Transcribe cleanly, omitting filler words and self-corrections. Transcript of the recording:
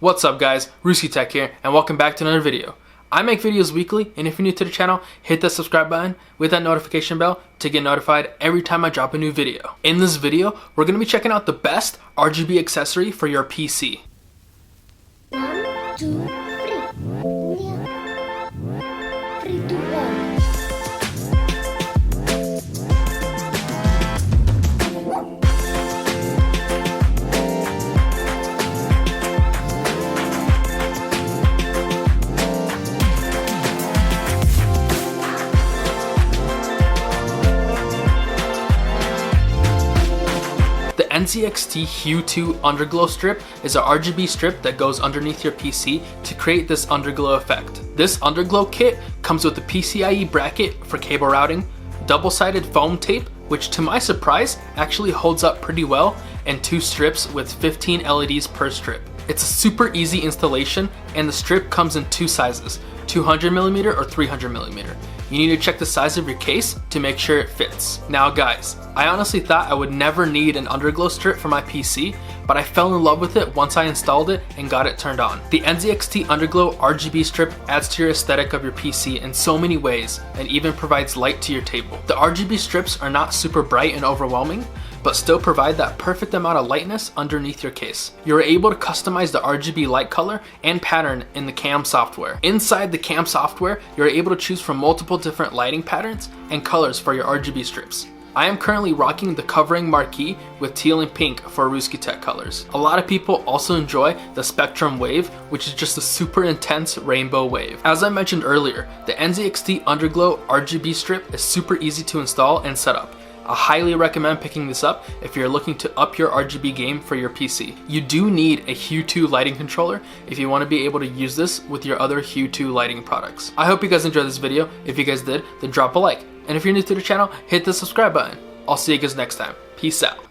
What's up guys, Ruski Tech here, and welcome back to another video. I make videos weekly, and if you're new to the channel, hit that subscribe button with that notification bell to get notified every time I drop a new video. In this video, we're going to be checking out the best RGB accessory for your PC. 1, 2, 3, 2, 1. The NZXT Hue 2 Underglow Strip is a RGB strip that goes underneath your PC to create this underglow effect. This underglow kit comes with a PCIe bracket for cable routing, double-sided foam tape, which to my surprise actually holds up pretty well, and 2 strips with 15 LEDs per strip. It's a super easy installation, and the strip comes in 2 sizes, 200mm or 300mm. You need to check the size of your case to make sure it fits. Now guys, I honestly thought I would never need an underglow strip for my PC, but I fell in love with it once I installed it and got it turned on. The NZXT Underglow RGB Strip adds to your aesthetic of your PC in so many ways and even provides light to your table. The RGB strips are not super bright and overwhelming, but still provide that perfect amount of lightness underneath your case. You're able to customize the RGB light color and pattern in the CAM software. Inside the CAM software, you're able to choose from multiple different lighting patterns and colors for your RGB strips. I am currently rocking the covering marquee with teal and pink for Ruski Tech colors. A lot of people also enjoy the Spectrum Wave, which is just a super intense rainbow wave. As I mentioned earlier, the NZXT Underglow RGB Strip is super easy to install and set up. I highly recommend picking this up if you're looking to up your RGB game for your PC. You do need a Hue 2 lighting controller if you want to be able to use this with your other Hue 2 lighting products. I hope you guys enjoyed this video. If you guys did, then drop a like. And if you're new to the channel, hit the subscribe button. I'll see you guys next time. Peace out.